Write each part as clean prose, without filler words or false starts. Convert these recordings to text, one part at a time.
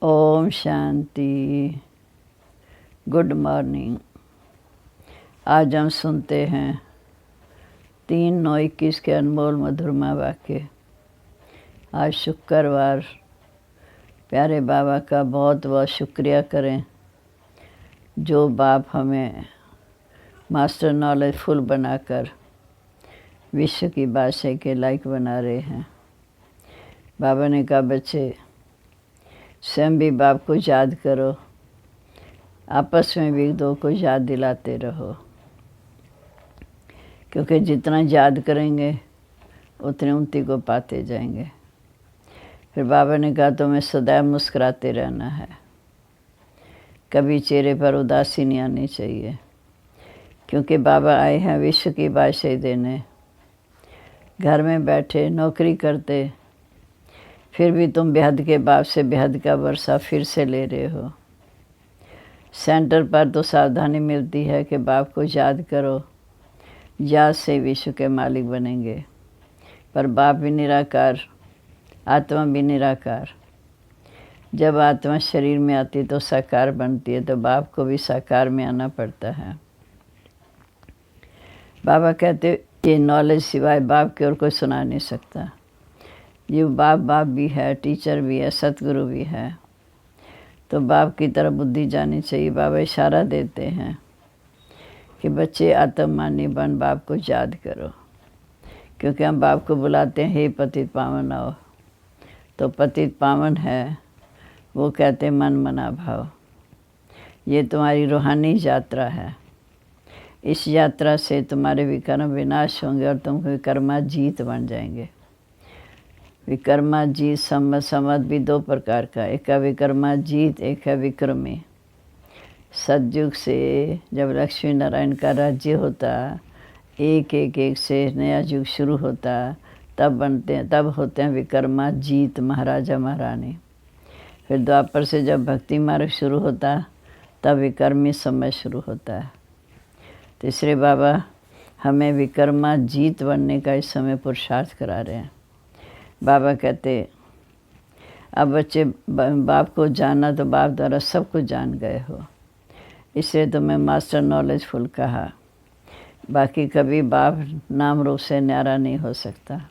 Om Shanti. Good morning. आज हम सुनते हैं 3/9/21 के अनमोल मधुरमा वाक्य। आज शुक्रवार। प्यारे बाबा का बहुत बहुत शुक्रिया करें जो बाप हमें मास्टर नॉलेजफुल बनाकर विश्व की बादशाही के लायक बना रहे हैं। बाबा ने कहा, बच्चे स्वयं भी बाप को याद करो, आपस में भी दो को याद दिलाते रहो, क्योंकि जितना याद करेंगे उतने उन्नति को पाते जाएंगे। फिर बाबा ने कहा, तुम्हें सदैव मुस्कुराते रहना है, कभी चेहरे पर उदासी नहीं आनी चाहिए, क्योंकि बाबा आए हैं विश्व की बादशाही देने। घर में बैठे नौकरी करते फिर भी तुम बेहद के बाप से बेहद का वर्षा फिर से ले रहे हो। सेंटर पर तो सावधानी मिलती है कि बाप को याद करो, याद से विश्व के मालिक बनेंगे। पर बाप भी निराकार, आत्मा भी निराकार। जब आत्मा शरीर में आती तो साकार बनती है, तो बाप को भी साकार में आना पड़ता है। बाबा कहते ये नॉलेज सिवाय बाप की और कोई सुना नहीं सकता। ये बाप भी है, टीचर भी है, सतगुरु भी है, तो बाप की तरफ बुद्धि जानी चाहिए। बाबा इशारा देते हैं कि बच्चे आत्ममानी बन बाप को याद करो, क्योंकि हम बाप को बुलाते हैं, हे पतित पावन आओ। तो पतित पावन है, वो कहते हैं मन मना भाव। ये तुम्हारी रूहानी यात्रा है। इस यात्रा से तुम्हारे विकर्म विनाश होंगे और तुम विकर्मा जीत बन जाएंगे। विकर्मा जीत समत भी दो प्रकार का, एक है विकर्मा जीत, एक है विक्रमी। सतयुग से जब लक्ष्मी नारायण का राज्य होता, एक से नया युग शुरू होता, तब होते हैं विकर्मा जीत, महाराजा महारानी। फिर द्वापर से जब भक्ति मार्ग शुरू होता, तब विकर्मी समय शुरू होता है। तीसरे बाबा हमें विकर्मा जीत बनने का इस समय पुरुषार्थ करा रहे हैं। बाबा कहते, अब बच्चे बाप को जाना तो बाप द्वारा सब कुछ जान गए हो, इसलिए तो मैं मास्टर नॉलेजफुल कहा। बाकी कभी बाप नाम रूप से न्यारा नहीं हो सकता।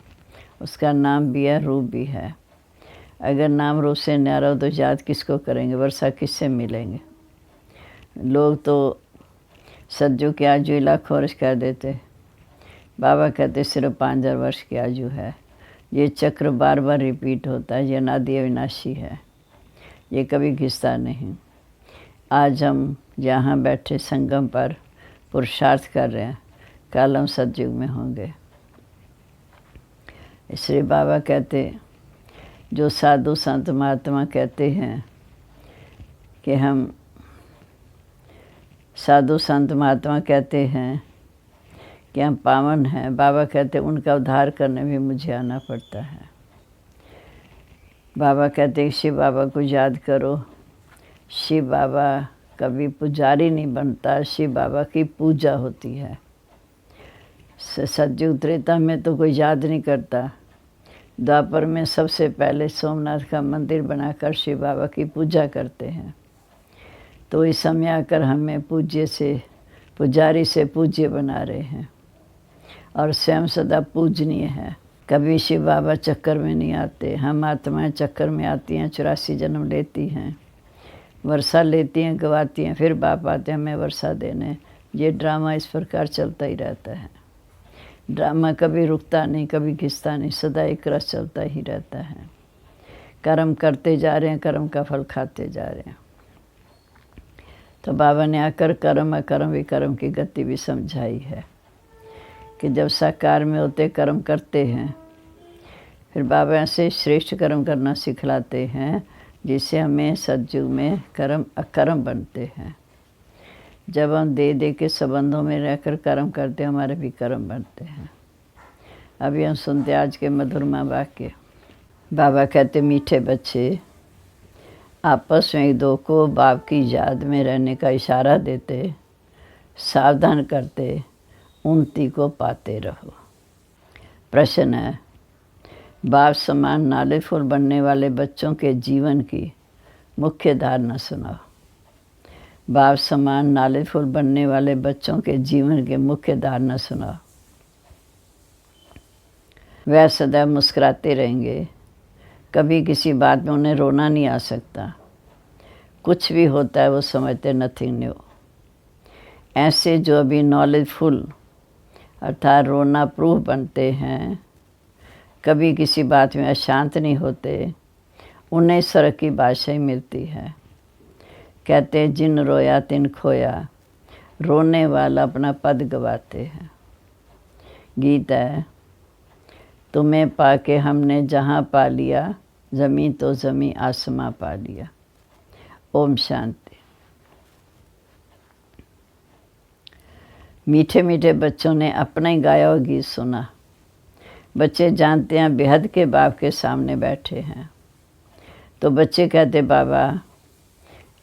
उसका नाम भी है, रूप भी है। अगर नाम रूप से न्यारा हो तो याद किसको करेंगे, वर्षा किससे मिलेंगे। लोग तो सज्जू की आयु लाख वर्ष कर देते। बाबा कहते सिर्फ 5000 वर्ष की आयु है। ये चक्र बार बार रिपीट होता है, ये अनादि अविनाशी है, ये कभी घिसता नहीं। आज हम यहाँ बैठे संगम पर पुरुषार्थ कर रहे हैं, कल हम सतयुग में होंगे। इसलिए बाबा कहते, जो साधु संत महात्मा कहते हैं कि हम साधु संत महात्मा कहते हैं कि हम पावन हैं, बाबा कहते उनका उद्धार करने में मुझे आना पड़ता है। बाबा कहते शिव बाबा को याद करो। शिव बाबा कभी पुजारी नहीं बनता, शिव बाबा की पूजा होती है। सतयुग त्रेता में तो कोई याद नहीं करता। द्वापर में सबसे पहले सोमनाथ का मंदिर बनाकर शिव बाबा की पूजा करते हैं। तो इस समय आकर हमें पुजारी से पूज्य बना रहे हैं, और स्वयं सदा पूजनीय है। कभी शिव बाबा चक्कर में नहीं आते, हम आत्माएं चक्कर में आती हैं, 84 जन्म लेती हैं, वर्षा लेती हैं, गवाती हैं, फिर बाप आते हैं हमें वर्षा देने। ये ड्रामा इस प्रकार चलता ही रहता है। ड्रामा कभी रुकता नहीं, कभी घिसता नहीं, सदा एक रस चलता ही रहता है। कर्म करते जा रहे हैं, कर्म का फल खाते जा रहे हैं। तो बाबा ने आकर कर्म अकर्म विकर्म की गति भी समझाई है कि जब साकार में होते कर्म करते हैं, फिर बाबा ऐसे श्रेष्ठ कर्म करना सिखलाते हैं जिससे हमें सतयुग में कर्म अकर्म बनते हैं। जब हम दे के संबंधों में रहकर कर्म करते हैं, हमारे भी कर्म बनते हैं। अभी हम सुनते आज के मधुरमा वाक्य। बाबा कहते, मीठे बच्चे आपस में एक दो को बाप की याद में रहने का इशारा देते, सावधान करते, उन्नति को पाते रहो। प्रश्न है, बाप समान नॉलेजफुल बनने वाले बच्चों के जीवन की मुख्य धारणा सुनाओ। बाप समान नॉलेजफुल बनने वाले बच्चों के जीवन के मुख्य धारणा सुनाओ। वह सदैव मुस्कुराते रहेंगे, कभी किसी बात में उन्हें रोना नहीं आ सकता। कुछ भी होता है वो समझते नथिंग न्यू। ऐसे जो अभी नॉलेजफुल अर्थात रोना प्रूफ बनते हैं, कभी किसी बात में अशांत नहीं होते, उन्हें स्वर्ग की बादशाही मिलती है। कहते जिन रोया तिन खोया, रोने वाला अपना पद गवाते हैं। गीत है, तुम्हें पाके हमने जहाँ पा लिया, ज़मीं तो ज़मीं आसमां पा लिया। ओम शांति। मीठे मीठे बच्चों ने अपना ही गाया हुआ गीत सुना। बच्चे जानते हैं बेहद के बाप के सामने बैठे हैं। तो बच्चे कहते बाबा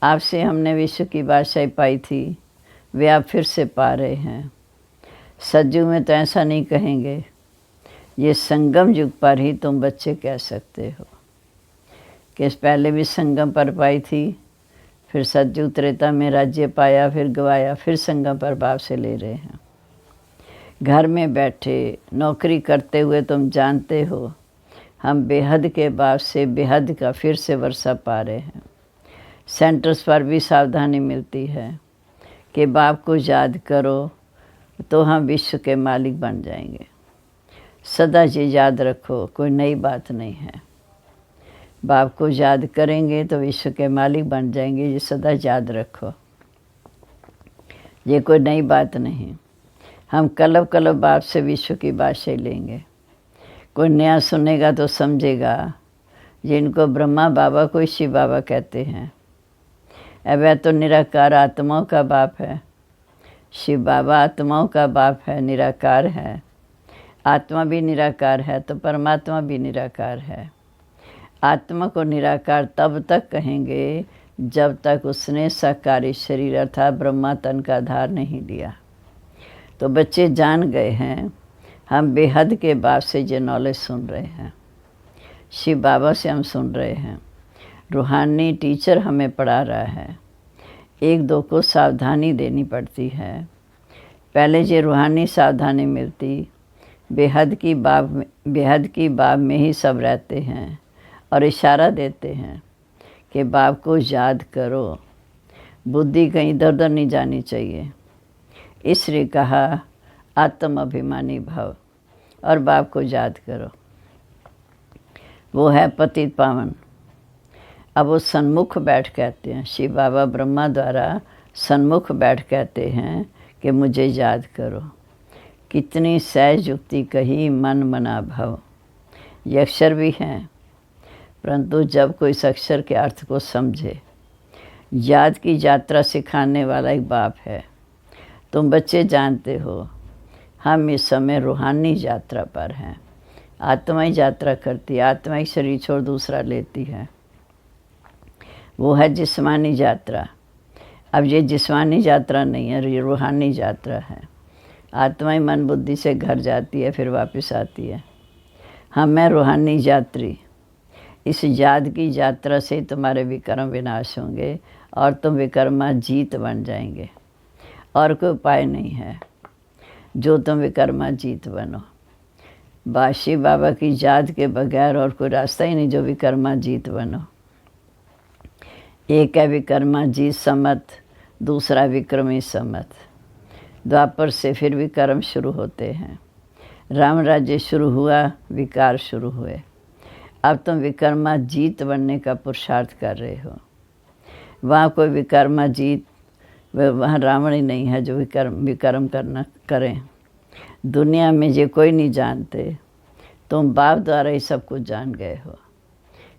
आपसे हमने विश्व की बादशाही पाई थी, वे आप फिर से पा रहे हैं। सतयुग में तो ऐसा नहीं कहेंगे, ये संगम युग पर ही तुम बच्चे कह सकते हो कि पहले भी संगम पर पाई थी, फिर सतयुग त्रेता में राज्य पाया, फिर गवाया, फिर संगम पर बाप से ले रहे हैं। घर में बैठे नौकरी करते हुए तुम जानते हो हम बेहद के बाप से बेहद का फिर से वर्षा पा रहे हैं। सेंटर्स पर भी सावधानी मिलती है कि बाप को याद करो तो हम विश्व के मालिक बन जाएंगे। सदा ये याद रखो, कोई नई बात नहीं है। बाप को याद करेंगे तो विश्व के मालिक बन जाएंगे, ये सदा याद रखो, ये कोई नई बात नहीं। हम कलब कलब बाप से विश्व की बादशाही लेंगे। कोई नया सुनेगा तो समझेगा जिनको ब्रह्मा बाबा को शिव बाबा कहते हैं। अब वह तो निराकार आत्माओं का बाप है। शिव बाबा आत्माओं का बाप है, निराकार है। आत्मा भी निराकार है तो परमात्मा भी निराकार है। आत्मा को निराकार तब तक कहेंगे जब तक उसने साकारी शरीर अर्थात ब्रह्मा तन का आधार नहीं लिया। तो बच्चे जान गए हैं हम बेहद के बाप से ये नॉलेज सुन रहे हैं, शिव बाबा से हम सुन रहे हैं, रूहानी टीचर हमें पढ़ा रहा है। एक दो को सावधानी देनी पड़ती है। पहले ये रूहानी सावधानी मिलती, बेहद की बाब में ही सब रहते हैं और इशारा देते हैं कि बाप को याद करो, बुद्धि कहीं इधर उधर नहीं जानी चाहिए। इसलिए कहा आत्म अभिमानी भव और बाप को याद करो। वो है पतित पावन। अब वो सन्मुख बैठ कहते हैं, शिव बाबा ब्रह्मा द्वारा सन्मुख बैठ कहते हैं कि मुझे याद करो। कितनी सहज युक्ति कही, मन मना भव। ये अक्षर भी हैं, परंतु जब कोई इस अक्षर के अर्थ को समझे, याद की यात्रा सिखाने वाला एक बाप है। तुम बच्चे जानते हो हम इस समय रूहानी यात्रा पर हैं। आत्मा ही यात्रा करती है, आत्मा ही शरीर छोड़ दूसरा लेती है। वो है जिस्मानी यात्रा। अब ये जिस्मानी यात्रा नहीं है, ये रूहानी यात्रा है। आत्मा ही मन बुद्धि से घर जाती है, फिर वापस आती है। हम हैं रूहानी यात्री। इस याद की यात्रा से तुम्हारे विकर्म विनाश होंगे और तुम विकर्मा जीत बन जाएंगे। और कोई उपाय नहीं है जो तुम विकर्मा जीत बनो। बाशी बाबा की याद के बगैर और कोई रास्ता ही नहीं जो विकर्मा जीत बनो। एक है विकर्मा जीत समत, दूसरा विक्रमी समत। द्वापर से फिर विकर्म शुरू होते हैं। राम राज्य शुरू हुआ, विकार शुरू हुए। अब तुम विकर्मा जीत बनने का पुरुषार्थ कर रहे हो। वहाँ कोई विकर्मा जीत, वहाँ रावण ही नहीं है जो विकर्म करना करें। दुनिया में ये कोई नहीं जानते, तुम बाप द्वारा ही सब कुछ जान गए हो।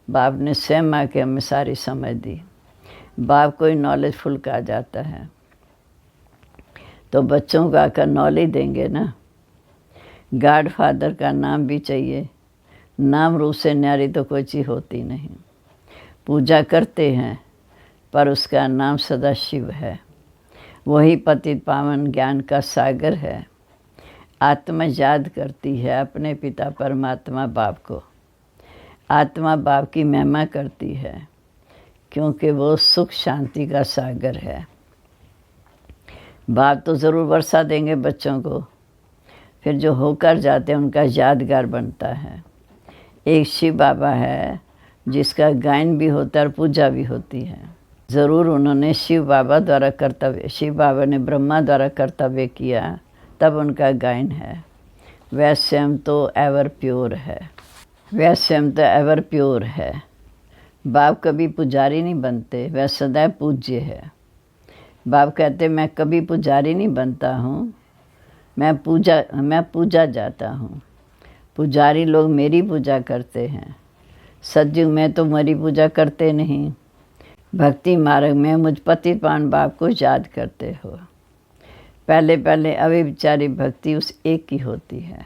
बाप ने स्वयं आके हमें सारी समझ दी। बाप को ही नॉलेजफुल कहा जाता है। तो बच्चों को आकर नॉलेज देंगे ना। गॉड फादर का नाम भी चाहिए। नाम रूप से न्यारी तो कोई चीज़ होती नहीं। पूजा करते हैं पर उसका नाम सदा शिव है। वही पतित पावन ज्ञान का सागर है। आत्मा याद करती है अपने पिता परमात्मा बाप को। आत्मा बाप की महिमा करती है। क्योंकि वो सुख शांति का सागर है। बाप तो ज़रूर वर्षा देंगे बच्चों को, फिर जो होकर जाते हैं उनका यादगार बनता है। एक शिव बाबा है जिसका गायन भी होता है और पूजा भी होती है। ज़रूर उन्होंने शिव बाबा ने ब्रह्मा द्वारा कर्तव्य किया, तब उनका गायन है। वैश्यम तो एवर प्योर है, वैश्यम तो एवर प्योर है। बाप कभी पुजारी नहीं बनते, वह सदैव पूज्य है। बाप कहते मैं कभी पुजारी नहीं बनता हूँ, मैं पूजा जाता हूँ। पुजारी लोग मेरी पूजा करते हैं, सतयुग में तो मेरी पूजा करते नहीं। भक्ति मार्ग में मुझ पतित पावन बाप को याद करते हो। पहले पहले अव्यभिचारी भक्ति उस एक की होती है।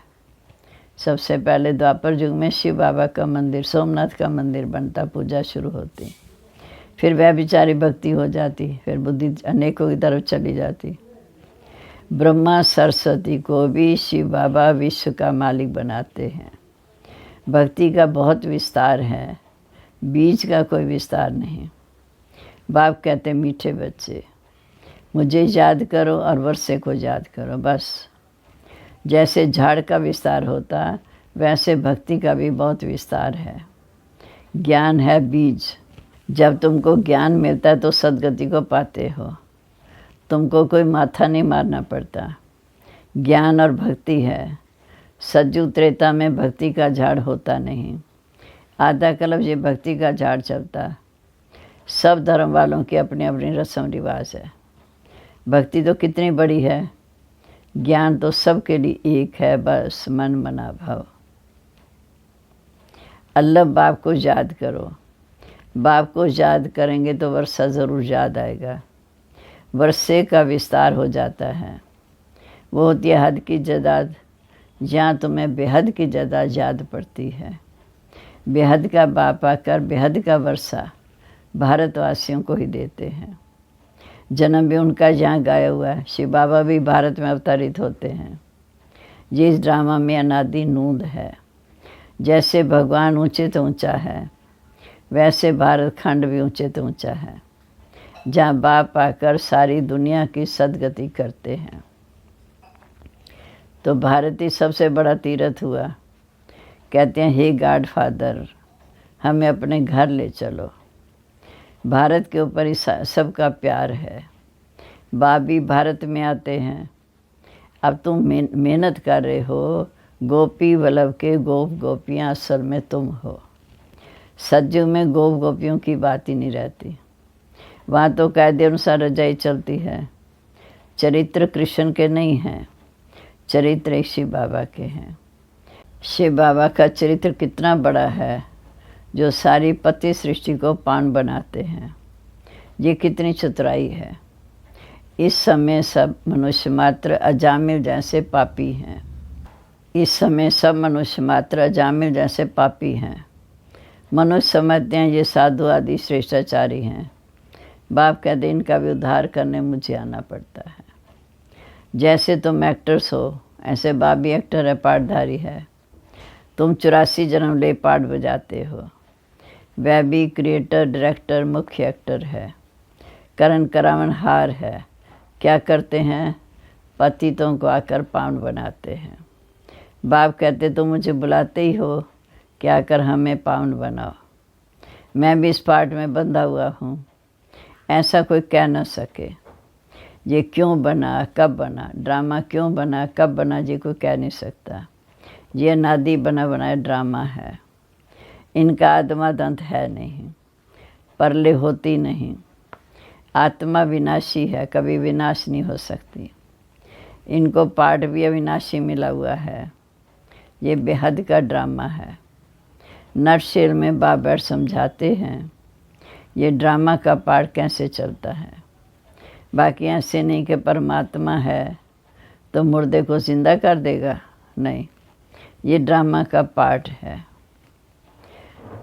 सबसे पहले द्वापर युग में शिव बाबा का मंदिर, सोमनाथ का मंदिर बनता, पूजा शुरू होती। फिर व्यभिचारी भक्ति हो जाती, फिर बुद्धि अनेकों की तरफ चली जाती। ब्रह्मा सरस्वती को भी शिव बाबा विश्व का मालिक बनाते हैं। भक्ति का बहुत विस्तार है, बीज का कोई विस्तार नहीं। बाप कहते मीठे बच्चे, मुझे याद करो और वर्षे को याद करो, बस। जैसे झाड़ का विस्तार होता वैसे भक्ति का भी बहुत विस्तार है। ज्ञान है बीज। जब तुमको ज्ञान मिलता है तो सद्गति को पाते हो, तुमको कोई माथा नहीं मारना पड़ता। ज्ञान और भक्ति है। सज्जू त्रेता में भक्ति का झाड़ होता नहीं, आधा कल्प ये भक्ति का झाड़ चलता। सब धर्म वालों की अपनी अपनी रस्म रिवाज है। भक्ति तो कितनी बड़ी है, ज्ञान तो सबके लिए एक है, बस मन मना भाव। अल्लाह बाप को याद करो। बाप को याद करेंगे तो वर्षा ज़रूर याद आएगा। वर्षे का विस्तार हो जाता है। वो होती है हद की जदाद, जहाँ तुम्हें बेहद की जदाद याद पड़ती है। बेहद का बाप आकर बेहद का वर्षा भारतवासियों को ही देते हैं। जन्म भी उनका यहाँ गाया हुआ है। शिव बाबा भी भारत में अवतरित होते हैं। जिस ड्रामा में अनादि नूंद है। जैसे भगवान ऊंचे तो ऊंचा है, वैसे भारत खंड भी ऊंचे तो ऊंचा है, जहाँ बाप आकर सारी दुनिया की सदगति करते हैं। तो भारत ही सबसे बड़ा तीर्थ हुआ। कहते हैं हे गॉड फादर, हमें अपने घर ले चलो। भारत के ऊपर ही सबका प्यार है। बाप भी भारत में आते हैं। अब तुम मेहनत कर रहे हो। गोपी वल्लभ के गोप गोपियाँ असल में तुम हो। सतयुग में गोप गोपियों की बात ही नहीं रहती। वहाँ तो कायदे अनुसार रजाई चलती है। चरित्र कृष्ण के नहीं हैं, चरित्र शिव बाबा के हैं। शिव बाबा का चरित्र कितना बड़ा है, जो सारी पति सृष्टि को पान बनाते हैं। ये कितनी चतुराई है। इस समय सब मनुष्य मात्र अजामिल जैसे पापी हैं। इस समय सब मनुष्य मात्र अजामिल जैसे पापी हैं। मनुष्य समझते हैं ये साधु आदि श्रेष्ठाचारी हैं। बाप कहते इनका भी उद्धार करने मुझे आना पड़ता है। जैसे तुम एक्टर्स हो, ऐसे बाप भी एक्टर है, पाठधारी है। तुम 84 जन्म ले पाठ बजाते हो। वह भी क्रिएटर, डायरेक्टर, मुख्य एक्टर है। करण करावन हार है। क्या करते हैं? पतितों को आकर पावन बनाते हैं। बाप कहते तुम मुझे बुलाते ही हो कि आकर हमें पावन बनाओ। मैं भी इस पाठ में बंधा हुआ हूँ। ऐसा कोई कह न सके ये क्यों बना, कब बना, ड्रामा क्यों बना, कब बना, ये कोई कह नहीं सकता। ये नादी बना बनाया ड्रामा है। इनका आत्मा अंत है नहीं, परले होती नहीं। आत्मा विनाशी है, कभी विनाश नहीं हो सकती। इनको पाठ भी अविनाशी मिला हुआ है। ये बेहद का ड्रामा है। नटशेल में बाप बैठ समझाते हैं ये ड्रामा का पाठ कैसे चलता है। बाकी ऐसे नहीं कि परमात्मा है तो मुर्दे को जिंदा कर देगा, नहीं, ये ड्रामा का पाठ है।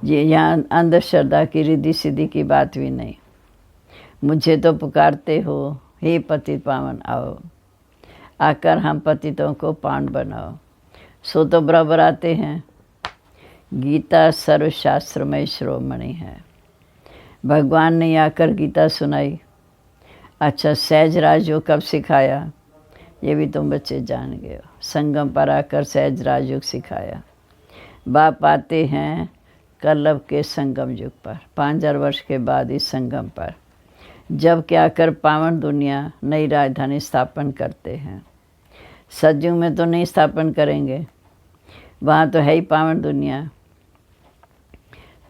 ये यहाँ अंधश्रद्धा की रिद्धि सिद्धि की बात भी नहीं। मुझे तो पुकारते हो हे पतित पावन आओ, आकर हम पतितों को पावन बनाओ। सो तो बराबर आते हैं। गीता सर्वशास्त्रमय शिरोमणि है। भगवान ने आकर गीता सुनाई। अच्छा, सहज राजयोग कब सिखाया, ये भी तुम बच्चे जान गए हो। संगम पर आकर सहज राजयोग सिखाया। बाप आते हैं कल्लभ के संगम युग पर, 5000 वर्ष के बाद इस संगम पर, जब क्या कर पावन दुनिया नई राजधानी स्थापन करते हैं। सतयुग में तो नहीं स्थापन करेंगे, वहाँ तो है ही पावन दुनिया।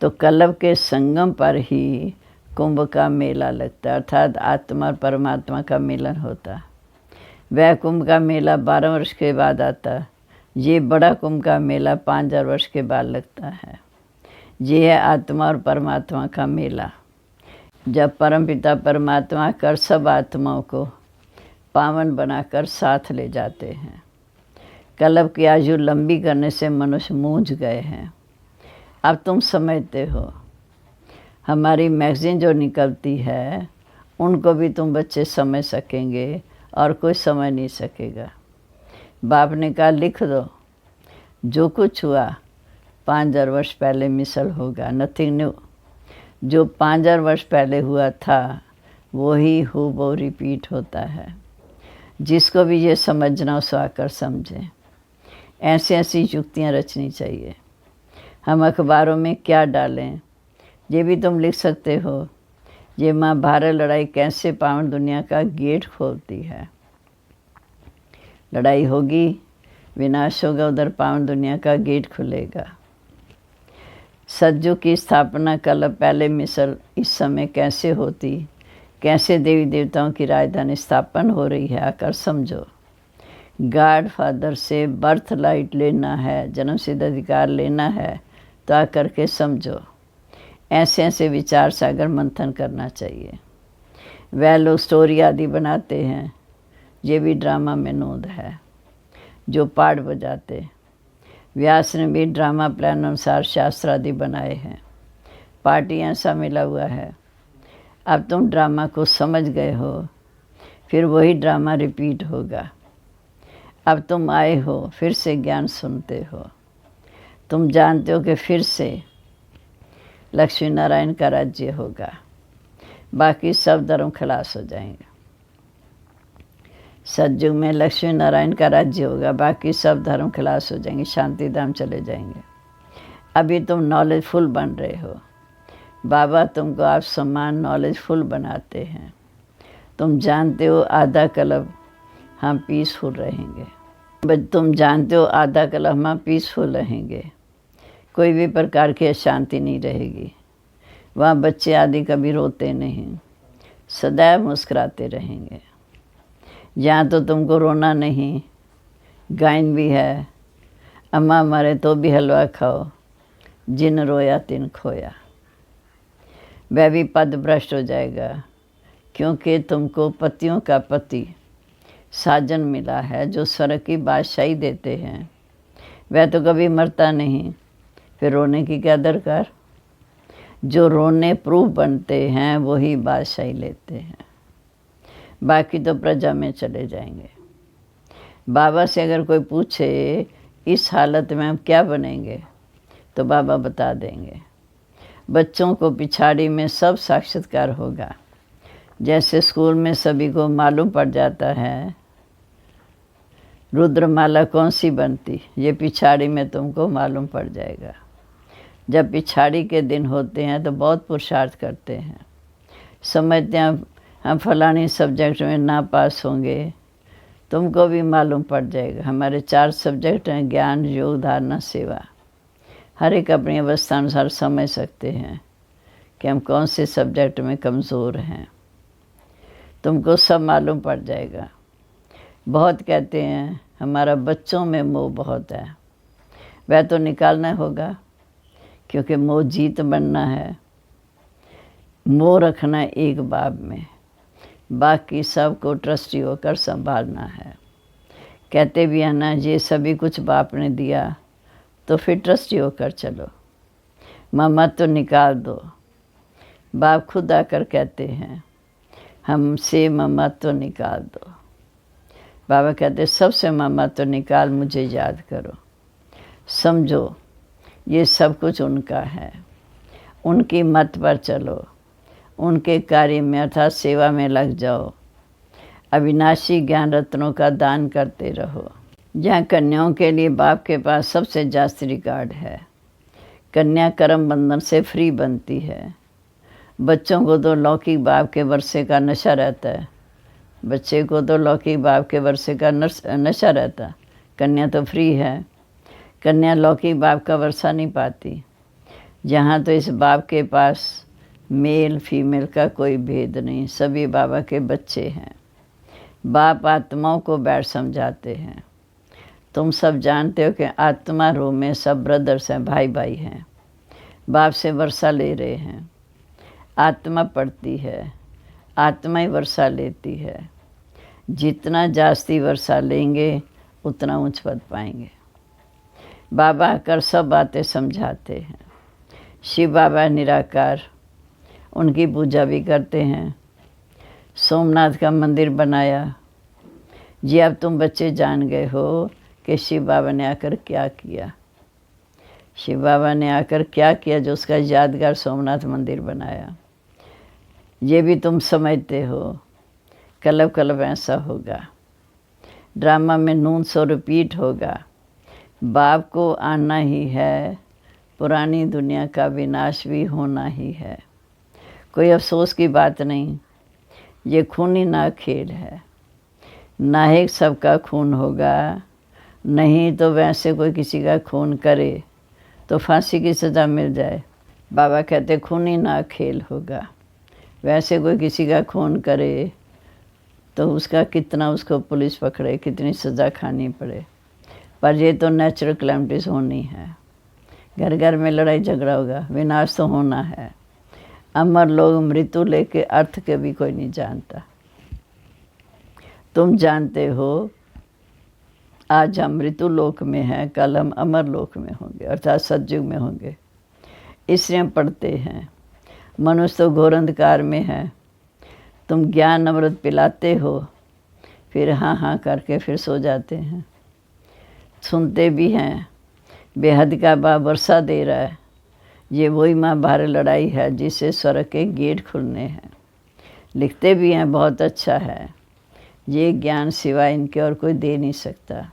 तो कल्लभ के संगम पर ही कुंभ का मेला लगता है, अर्थात आत्मा और परमात्मा का मिलन होता। वह कुंभ का मेला 12 वर्ष के बाद आता। ये बड़ा कुंभ का मेला 5000 वर्ष के बाद लगता है। ये है आत्मा और परमात्मा का मेला, जब परमपिता परमात्मा कर सब आत्माओं को पावन बनाकर साथ ले जाते हैं। कल्लभ की आयु लंबी करने से मनुष्य मूंझ गए हैं। अब तुम समझते हो। हमारी मैगज़ीन जो निकलती है उनको भी तुम बच्चे समझ सकेंगे और कोई समझ नहीं सकेगा। बाप ने कहा लिख दो, जो कुछ हुआ 5000 वर्ष पहले मिसल होगा, नथिंग न्यू। जो 5000 वर्ष पहले हुआ था वही हूबहू रिपीट होता है। जिसको भी ये समझना उसे आकर समझें। ऐसी ऐसी युक्तियाँ रचनी चाहिए। हम अखबारों में क्या डालें ये भी तुम लिख सकते हो। ये महाभारत लड़ाई कैसे पावन दुनिया का गेट खोलती है। लड़ाई होगी, विनाश होगा, उधर पावन दुनिया का गेट खुलेगा। सतयुग की स्थापना कल्लभ पहले मिस्र इस समय कैसे होती, कैसे देवी देवताओं की राजधानी स्थापन हो रही है, आकर समझो। गॉड फादर से बर्थ लाइट लेना है, जन्म सिद्ध अधिकार लेना है तो आकर के समझो। ऐसे ऐसे विचार सागर मंथन करना चाहिए। वह लोग स्टोरी आदि बनाते हैं, ये भी ड्रामा में नोंद है। जो पाठ बजाते, व्यास ने भी ड्रामा प्लान अनुसार शास्त्र आदि बनाए हैं। पार्टी ऐसा मिला हुआ है। अब तुम ड्रामा को समझ गए हो, फिर वही ड्रामा रिपीट होगा। अब तुम आए हो, फिर से ज्ञान सुनते हो। तुम जानते हो कि फिर से लक्ष्मी नारायण का राज्य होगा, बाकी सब धर्म खलास हो जाएंगे। सतयुग में लक्ष्मी नारायण का राज्य होगा, बाकी सब धर्म खलास हो जाएंगे, शांति धाम चले जाएंगे। अभी तुम नॉलेजफुल बन रहे हो। बाबा तुमको आप समान नॉलेजफुल बनाते हैं। तुम जानते हो आधा कल्लभ हम पीसफुल रहेंगे। तुम जानते हो आधा कल्लभ हम पीसफुल रहेंगे। कोई भी प्रकार की अशांति नहीं रहेगी। वहाँ बच्चे आदि कभी रोते नहीं, सदैव मुस्कुराते रहेंगे। यहाँ तो तुमको रोना नहीं। गायन भी है, अम्मा मरे तो भी हलवा खाओ, जिन रोया तिन खोया। वह भी पद भ्रष्ट हो जाएगा, क्योंकि तुमको पतियों का पति साजन मिला है जो स्वर्ग की बादशाही देते हैं। वह तो कभी मरता नहीं, फिर रोने की क्या दरकार। जो रोने प्रूफ बनते हैं वही बादशाही लेते हैं, बाकी तो प्रजा में चले जाएंगे। बाबा से अगर कोई पूछे इस हालत में हम क्या बनेंगे, तो बाबा बता देंगे। बच्चों को पिछाड़ी में सब साक्षात्कार होगा। जैसे स्कूल में सभी को मालूम पड़ जाता है रुद्रमाला कौन सी बनती, ये पिछाड़ी में तुमको मालूम पड़ जाएगा। जब पिछाड़ी के दिन होते हैं तो बहुत पुरुषार्थ करते हैं, समझते हैं हम फलानी सब्जेक्ट में ना पास होंगे। तुमको भी मालूम पड़ जाएगा। हमारे 4 सब्जेक्ट हैं, ज्ञान, योग, धारणा, सेवा। हर एक अपनी अवस्था अनुसार समझ सकते हैं कि हम कौन से सब्जेक्ट में कमज़ोर हैं। तुमको सब मालूम पड़ जाएगा। बहुत कहते हैं हमारा बच्चों में मोह बहुत है, वह तो निकालना होगा, क्योंकि मोह जीत बनना है। मोह रखना एक बाब में, बाकी सब को ट्रस्टी होकर संभालना है। कहते भी है ना, ये सभी कुछ बाप ने दिया तो फिर ट्रस्टी होकर चलो, ममत्व तो निकाल दो। बाप खुद आकर कहते हैं हमसे ममत्व तो निकाल दो। बाबा कहते सबसे ममत्व तो निकाल, मुझे याद करो। समझो ये सब कुछ उनका है, उनकी मत पर चलो। उनके कार्य में अर्थात सेवा में लग जाओ। अविनाशी ज्ञान रत्नों का दान करते रहो। जहाँ कन्याओं के लिए बाप के पास सबसे जास्त रिकॉर्ड है। कन्या कर्म बंधन से फ्री बनती है। बच्चों को तो लौकिक बाप के वर्षे का नशा रहता है। बच्चे को तो लौकिक बाप के वर्षे का नशा रहता है। कन्या तो फ्री है। कन्या लौकिक बाप का वर्षा नहीं पाती। जहाँ तो इस बाप के पास मेल फीमेल का कोई भेद नहीं, सभी बाबा के बच्चे हैं। बाप आत्माओं को बैठ समझाते हैं। तुम सब जानते हो कि आत्मा रूह में सब ब्रदर्स हैं, भाई भाई हैं। बाप से वर्षा ले रहे हैं। आत्मा पढ़ती है, आत्मा ही वर्षा लेती है। जितना जास्ती वर्षा लेंगे उतना ऊंच पद पाएंगे। बाबा आकर सब बातें समझाते हैं। शिव बाबा निराकार, उनकी पूजा भी करते हैं। सोमनाथ का मंदिर बनाया। जी अब तुम बच्चे जान गए हो कि शिव बाबा ने आकर क्या किया। शिव बाबा ने आकर क्या किया जो उसका यादगार सोमनाथ मंदिर बनाया। ये भी तुम समझते हो। कलब कलब ऐसा होगा। ड्रामा में नून सो रिपीट होगा। बाप को आना ही है। पुरानी दुनिया का विनाश भी होना ही है। कोई अफसोस की बात नहीं। ये खूनी ना खेल है। नाहक सबका खून होगा। नहीं तो वैसे कोई किसी का खून करे तो फांसी की सज़ा मिल जाए। बाबा कहते खूनी ना खेल होगा। वैसे कोई किसी का खून करे तो उसका कितना उसको पुलिस पकड़े, कितनी सज़ा खानी पड़े। पर ये तो नेचुरल कैलेमिटीज़ होनी है। घर घर में लड़ाई झगड़ा होगा। विनाश तो होना है। अमर लोग मृत्यु लेके अर्थ के भी कोई नहीं जानता। तुम जानते हो आज हम मृत्यु लोक में हैं, कल हम अमर लोक में होंगे अर्थात सतयुग में होंगे। इसलिए हम पढ़ते हैं। मनुष्य तो घोर अंधकार में है। तुम ज्ञान अमृत पिलाते हो, फिर हाँ हाँ करके फिर सो जाते हैं। सुनते भी हैं बेहद का बाप वर्षा दे रहा है। ये वही महाभारत लड़ाई है जिससे स्वर्ग के गेट खुलने हैं। लिखते भी हैं बहुत अच्छा है। ये ज्ञान सिवाय इनके और कोई दे नहीं सकता।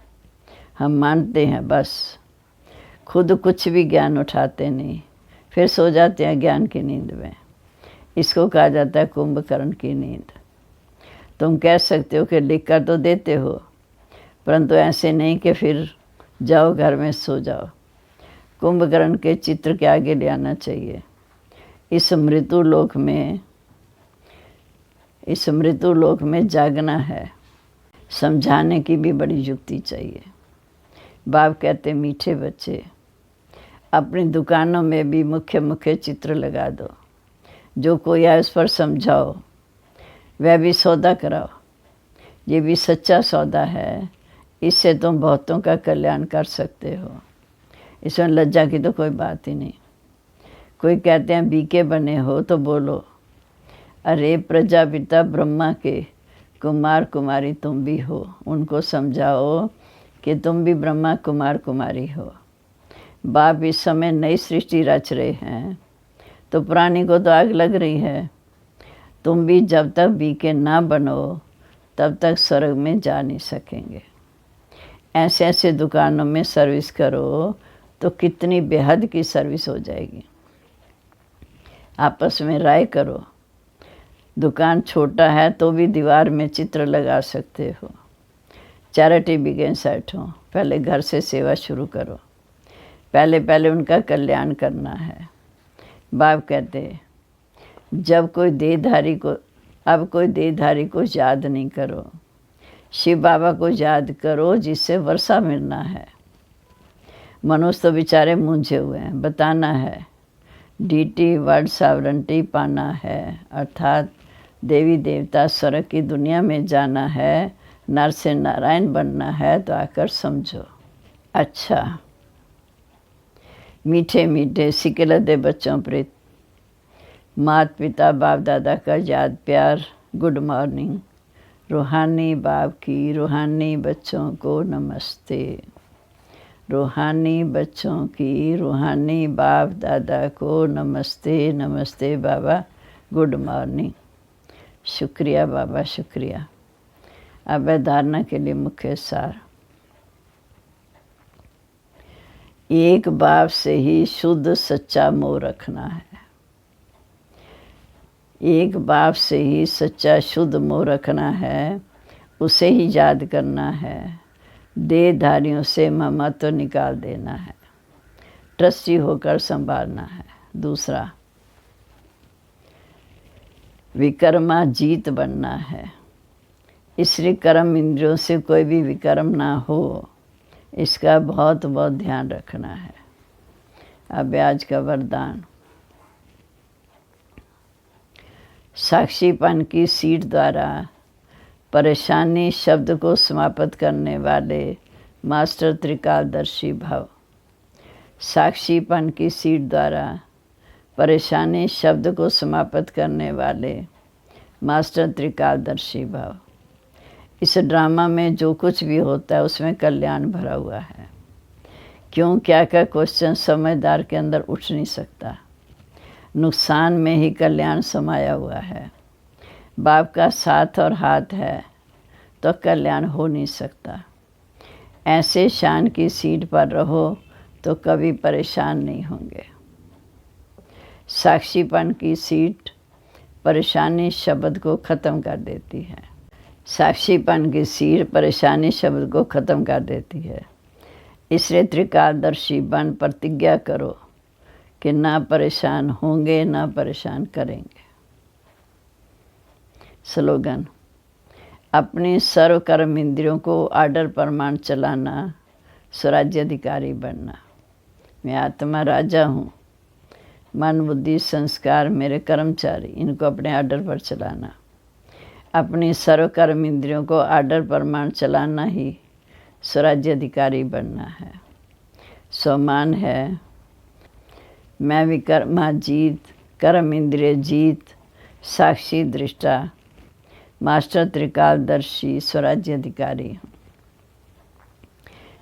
हम मानते हैं बस, खुद कुछ भी ज्ञान उठाते नहीं, फिर सो जाते हैं ज्ञान की नींद में। इसको कहा जाता है कुंभकर्ण की नींद। तुम कह सकते हो कि लिख कर तो देते हो, परंतु ऐसे नहीं कि फिर जाओ घर में सो जाओ। कुंभकर्ण के चित्र के आगे ले आना चाहिए। इस मृत्यु लोक में जागना है। समझाने की भी बड़ी युक्ति चाहिए। बाप कहते मीठे बच्चे, अपनी दुकानों में भी मुख्य मुख्य चित्र लगा दो। जो कोई आए उस पर समझाओ, वह भी सौदा कराओ। ये भी सच्चा सौदा है। इससे तुम बहुतों का कल्याण कर सकते हो। इसमें लज्जा की तो कोई बात ही नहीं। कोई कहते हैं बीके बने हो तो बोलो, अरे प्रजापिता ब्रह्मा के कुमार कुमारी तुम भी हो। उनको समझाओ कि तुम भी ब्रह्मा कुमार कुमारी हो। बाप इस समय नई सृष्टि रच रहे हैं, तो पुरानी को तो आग लग रही है। तुम भी जब तक बीके ना बनो तब तक स्वर्ग में जा नहीं सकेंगे। ऐसे ऐसे दुकानों में सर्विस करो तो कितनी बेहद की सर्विस हो जाएगी। आपस में राय करो। दुकान छोटा है तो भी दीवार में चित्र लगा सकते हो। Charity begins at home. पहले घर से सेवा शुरू करो। पहले उनका कल्याण करना है। बाप कहते जब कोई देहधारी को अब कोई देहधारी को याद नहीं करो। शिव बाबा को याद करो जिससे वर्षा मिलना है। मनुष्य तो बेचारे मूंझे हुए हैं। बताना है डीटी वर्ल्ड सॉवरेंटी पाना है, अर्थात देवी देवता स्वर्ग की दुनिया में जाना है, नर से नारायण बनना है। तो आकर समझो। अच्छा, मीठे मीठे सिकलते बच्चों प्रीत, माता पिता बाप दादा का याद प्यार, गुड मॉर्निंग। रूहानी बाप की रूहानी बच्चों को नमस्ते। रूहानी बच्चों की रूहानी बाप दादा को नमस्ते। नमस्ते बाबा, गुड मॉर्निंग। शुक्रिया बाबा, शुक्रिया। अब है धारणा के लिए मुख्य सार। एक बाप से ही शुद्ध सच्चा मोह रखना है। एक बाप से ही सच्चा शुद्ध मोह रखना है, उसे ही याद करना है। देहधारियों से ममत्व निकाल देना है, ट्रस्टी होकर संभालना है। दूसरा, विकर्मा जीत बनना है। इसलिए कर्म इंद्रियों से कोई भी विकर्म ना हो, इसका बहुत बहुत ध्यान रखना है। अब आज का वरदान। साक्षीपन की सीट द्वारा परेशानी शब्द को समाप्त करने वाले मास्टर त्रिकालदर्शी भव। साक्षीपन की सीट द्वारा परेशानी शब्द को समाप्त करने वाले मास्टर त्रिकालदर्शी भव। इस ड्रामा में जो कुछ भी होता है उसमें कल्याण भरा हुआ है। क्यों क्या का क्वेश्चन समझदार के अंदर उठ नहीं सकता। नुकसान में ही कल्याण समाया हुआ है। बाप का साथ और हाथ है तो कल्याण हो नहीं सकता। ऐसे शान की सीट पर रहो तो कभी परेशान नहीं होंगे। साक्षीपन की सीट परेशानी शब्द को ख़त्म कर देती है। साक्षीपन की सीट परेशानी शब्द को ख़त्म कर देती है। इसलिए त्रिकालदर्शी बन प्रतिज्ञा करो कि ना परेशान होंगे, ना परेशान करेंगे। स्लोगन। अपनी सर्व कर्म इंद्रियों को आर्डर प्रमाण चलाना, स्वराज्य अधिकारी बनना। मैं आत्मा राजा हूँ, मन बुद्धि संस्कार मेरे कर्मचारी, इनको अपने आर्डर पर चलाना। अपनी सर्व कर्म इंद्रियों को आर्डर प्रमाण चलाना ही स्वराज्य अधिकारी बनना है। स्वमान है, मैं विकर्मा जीत, कर्म इंद्रिय जीत, साक्षी दृष्टा, मास्टर त्रिकालदर्शी स्वराज्य अधिकारी हूँ।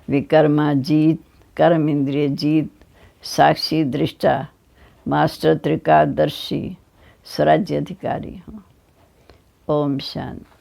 विकर्मा जीत, कर्म इंद्रिय जीत, साक्षी दृष्टा, मास्टर त्रिकालदर्शी स्वराज्य अधिकारी हूँ। ओम शांति।